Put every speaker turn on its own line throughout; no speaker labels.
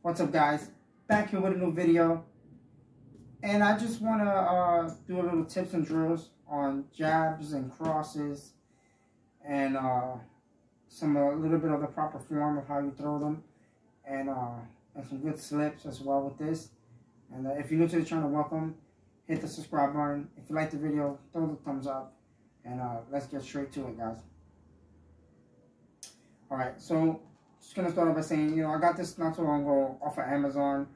What's up, guys? Back here with a new video, and I just want to do a little tips and drills on jabs and crosses, and a little bit of the proper form of how you throw them, and some good slips as well with this. And if you're new to the channel, welcome. Hit the subscribe button. If you like the video, throw the thumbs up, and let's get straight to it, guys. All right, so just gonna start off by saying, I got this not too long ago off of Amazon.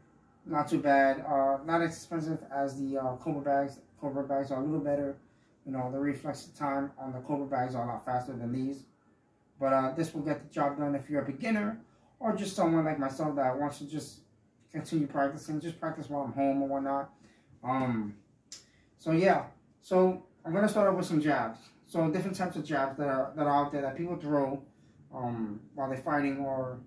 Not too bad. Not as expensive as the Cobra bags. Cobra bags are a little better. The reflex time on the Cobra bags are a lot faster than these. But this will get the job done if you're a beginner or just someone like myself that wants to just continue practicing. Just practice while I'm home or whatnot. So yeah. So I'm gonna start off with some jabs. So different types of jabs that are out there that people throw while they're fighting, or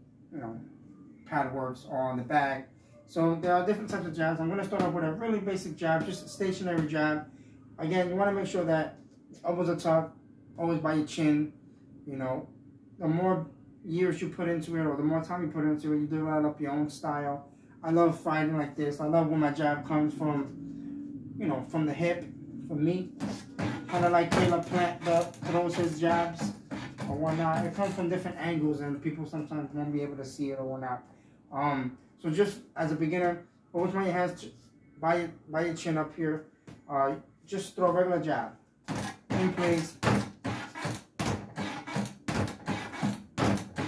pad works or on the bag. So there are different types of jabs. I'm going to start off with a really basic jab, just a stationary jab. Again, you want to make sure that elbows are tucked, always by your chin. The more years you put into it, or the more time you put into it, you develop up your own style. I love fighting like this. I love when my jab comes from, from the hip, from me. Kind of like Caleb Plant throws his jabs or whatnot. It comes from different angles, and people sometimes won't be able to see it or whatnot. So just as a beginner, always want your hands by your chin up here. Just throw a regular jab in place,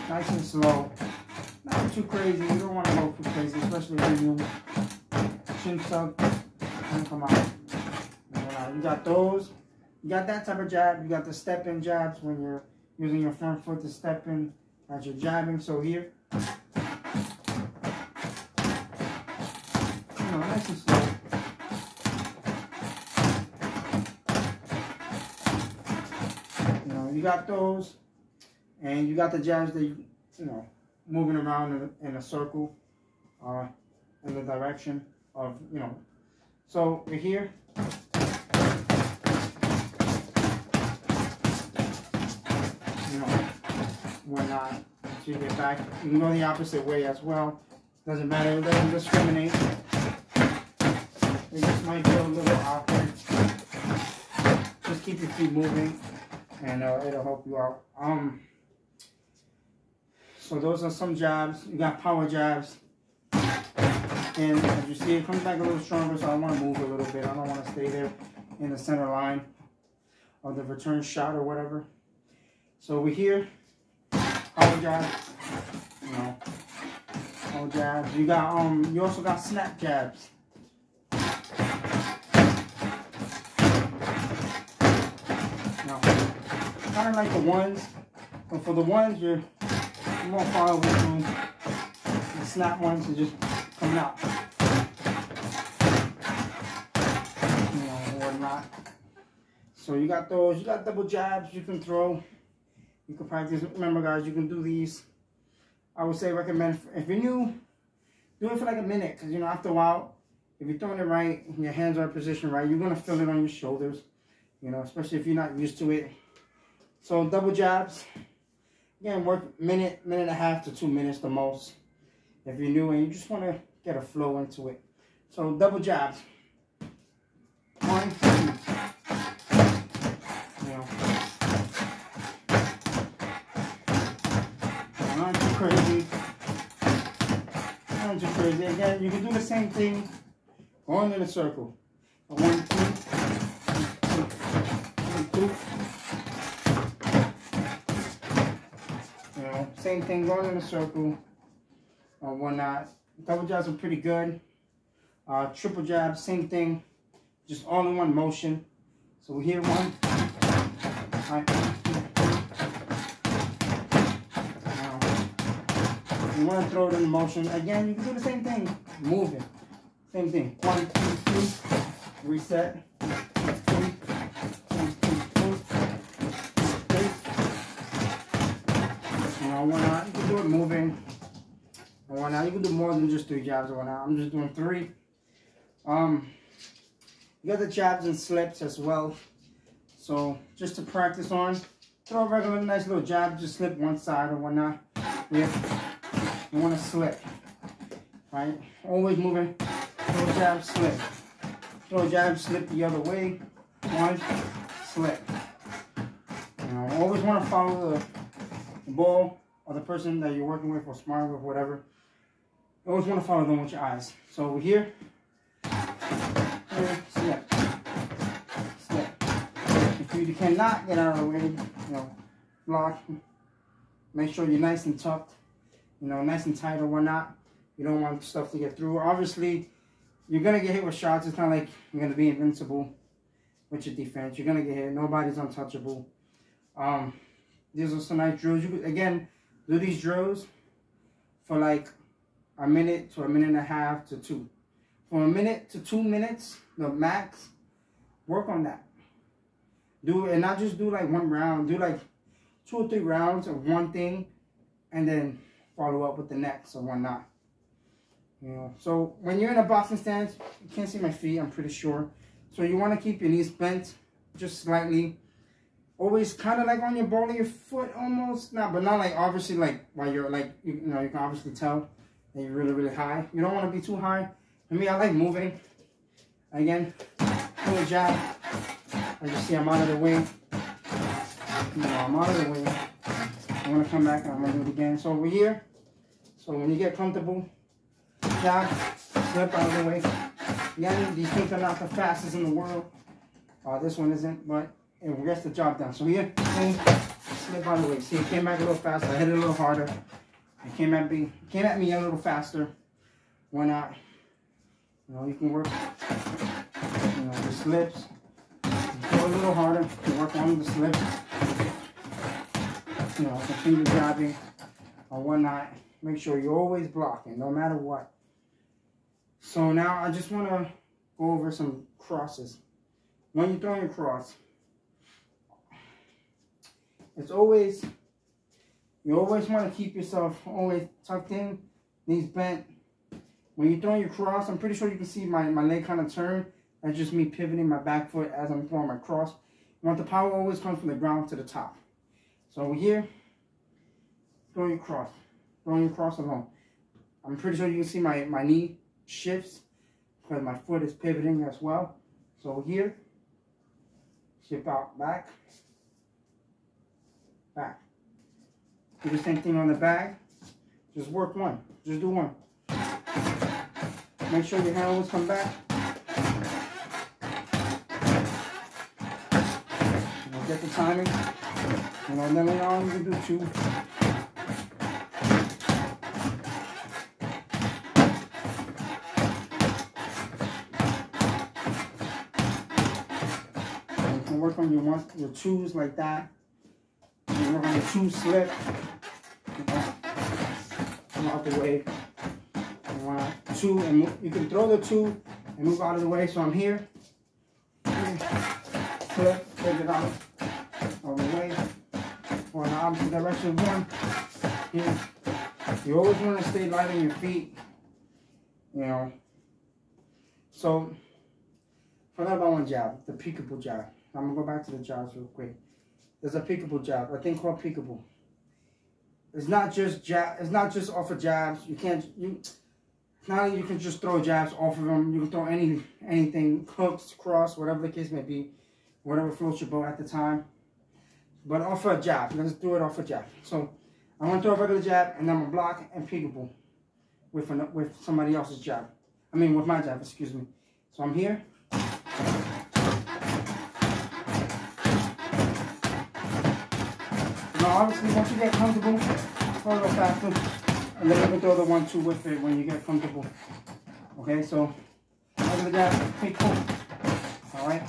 nice and slow. Not too crazy. You don't want to go too crazy, especially if you're new. Chin tuck and come out. You got those. You got that type of jab. You got the step-in jabs when you're using your front foot to step in as you're jabbing. So here, nice and slow. You got those, and you got the jabs that you moving around in a circle, in the direction of So we're here. When you get back, you can go the opposite way as well. Doesn't matter, it doesn't discriminate. It just might be a little awkward. Just keep your feet moving, and it'll help you out. So those are some jabs. You got power jabs, and as you see, it comes back a little stronger. So I want to move a little bit. I don't want to stay there in the center line of the return shot or whatever. So we're here. Power jabs, power jabs. You got you also got snap jabs. Kind of like the ones, but for the ones you're more far away from the snap ones are just coming out, or not. So you got those. You got double jabs you can throw. You can practice. Remember, guys, you can do these. I would say recommend, if you're new, do it for like a minute. Because, after a while, if you're throwing it right, your hands are in position right, you're going to feel it on your shoulders. Especially if you're not used to it. So, double jabs. Again, work minute and a half to 2 minutes the most. If you're new and you just want to get a flow into it. So, double jabs. 1, 2. Not too crazy. Not too crazy. Again, you can do the same thing going in a circle. 1, 2, 1, 2. Same thing going in a circle or whatnot. Double jabs are pretty good. Triple jabs, same thing. Just all in one motion. So we're here, 1. All right. You want to throw it in motion. Again, you can do the same thing. Moving. Same thing. 1, 2, 3. Reset. 1, 2, 1, 2, 3. Whatnot. You can do it moving. Or whatnot. You can do more than just 3 jabs or whatnot. I'm just doing 3. You got the jabs and slips as well. So just to practice on, throw a regular nice little jab, just slip one side or whatnot. You want to slip. right? Always moving. Throw jab, slip. Throw jab, slip the other way. One, slip. You know, always want to follow the ball or the person that you're working with or sparring with, whatever. You always want to follow them with your eyes. So over here, slip. Slip. If you cannot get out of the way, you know, block. Make sure you're nice and tucked, you know, nice and tight or whatnot. You don't want stuff to get through. Obviously, you're going to get hit with shots. It's not like you're going to be invincible with your defense. You're going to get hit. Nobody's untouchable. These are some nice drills. You could, again, do these drills for like a minute to a minute and a half to 2. From a minute to 2 minutes, the max, work on that. Do, and not just do like one round. Do like 2 or 3 rounds of one thing and then follow up with the next or whatnot. You know, so when you're in a boxing stance, you can't see my feet, I'm pretty sure. So you want to keep your knees bent just slightly. Always kind of like on your ball of your foot almost. But not like obviously like while you're like, you know, you can obviously tell that you're really, really high. You don't want to be too high. For me, I like moving. Again, pull a jab. As you see, I'm out of the way. You know, I'm out of the way. I'm going to come back and I'm going to do it again. So over here, so when you get comfortable, jab, slip out of the way. Again, these things are not the fastest in the world. This one isn't, but it gets the job done. So here, boom, slip out of the way. See, it came back a little faster. I hit it a little harder. It came at me a little faster. Why not? You know, you can work, you know, the slips. Go a little harder to work on the slips. You know, continue jabbing or whatnot. Make sure you're always blocking, no matter what. So now I just want to go over some crosses. When you're throwing a cross, it's always, you always want to keep yourself always tucked in, knees bent. When you're throwing your cross, I'm pretty sure you can see my leg kind of turn. That's just me pivoting my back foot as I'm throwing my cross. You want the power always comes from the ground to the top. So over here, throw your cross. Throwing your cross alone. I'm pretty sure you can see my knee shifts because my foot is pivoting as well. So over here, shift out, back, back. Do the same thing on the back. Just work one. Just do one. Make sure your hand always come back. Get the timing. You know, then later on you can do 2. And you can work on your 2s like that. You can work on your 2 slip. You know, come out the way. You want 2 and move. You can throw the 2 and move out of the way. So I'm here. Slip, take it out. All the way, or in the opposite direction. 1, here. You always want to stay light on your feet, you know. So, forgot about one jab, the peekaboo jab. I'm gonna go back to the jabs real quick. There's a peekaboo jab, a thing called peekaboo. It's not just jab. It's not just off of jabs. You can't. It's not like you can just throw jabs off of them. You can throw anything, hooks, cross, whatever the case may be, whatever floats your boat at the time. But off a jab. Let's do it off a jab. So I'm going to throw a regular jab and then I'm going to block and peekaboo with somebody else's jab. I mean with my jab, excuse me. So I'm here. Now obviously once you get comfortable, throw a little faster. And then you can throw the 1-2 with it when you get comfortable. Okay, so regular jab, peekaboo. Alright.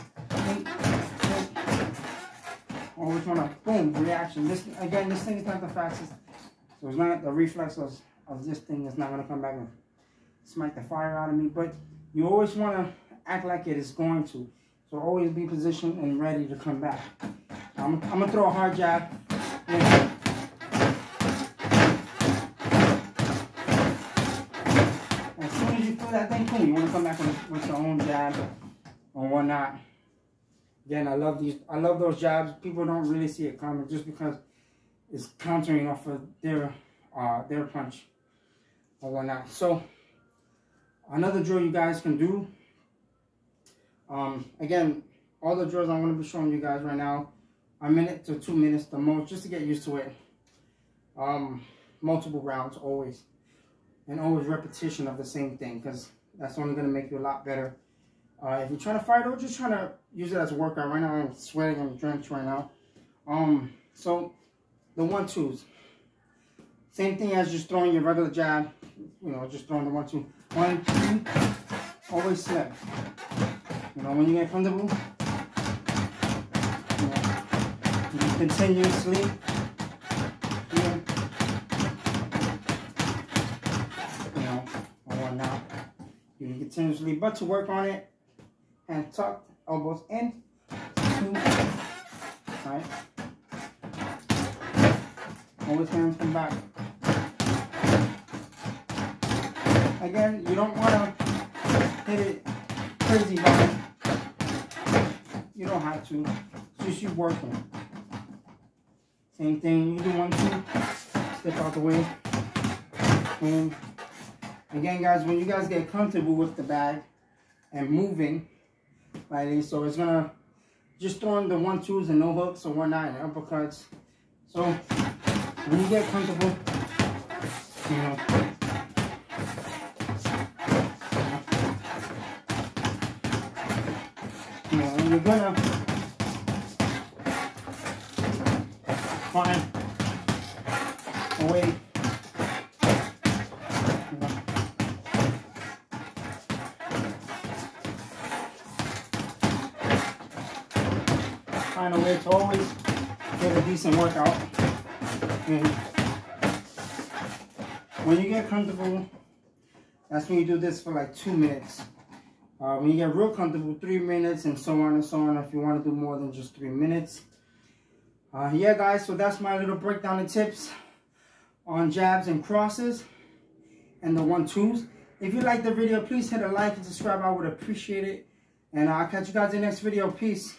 Always want to boom reaction. This again, this thing is not the fastest, so it's not the reflex of this thing is not going to come back and smack the fire out of me. But you always want to act like it is going to, so always be positioned and ready to come back. I'm gonna throw a hard jab. Yeah. As soon as you feel that thing, boom, you want to come back with your own jab or whatnot. Again, I love those jabs. People don't really see it coming just because it's countering off of their punch or whatnot. So Another drill you guys can do. Again, all the drills I'm going to be showing you guys right now, a minute to 2 minutes the most, just to get used to it. Multiple rounds always, and always repetition of the same thing, because that's only going to make you a lot better. If you're trying to fight or just trying to use it as a workout, right now I'm sweating, I'm drenched right now. So the 1-2s, same thing as just throwing your regular jab, you know, just throwing the 1-2, 1, 2, always slip. You know, when you get comfortable, you know, you can continuously, here, you know, or whatnot. You can continuously, but to work on it, and tuck, elbows in, 2, right? Always hands come back. Again, you don't want to hit it crazy hard. You don't have to. It's just you working. Same thing. You do 1-2. Step out the way. And again, guys, when you guys get comfortable with the bag and moving like this, so it's gonna just throwing the 1-2s and no hooks or whatnot and uppercuts. So when you get comfortable, you know, and you're gonna find a way, you know, find a way to always get a decent workout. And when you get comfortable, that's when you do this for like 2 minutes. When you get real comfortable, 3 minutes, and so on and so on, if you want to do more than just 3 minutes. Yeah, guys, so that's my little breakdown and tips on jabs and crosses and the 1-2s. If you like the video, please hit a like and subscribe. I would appreciate it. And I'll catch you guys in the next video. Peace.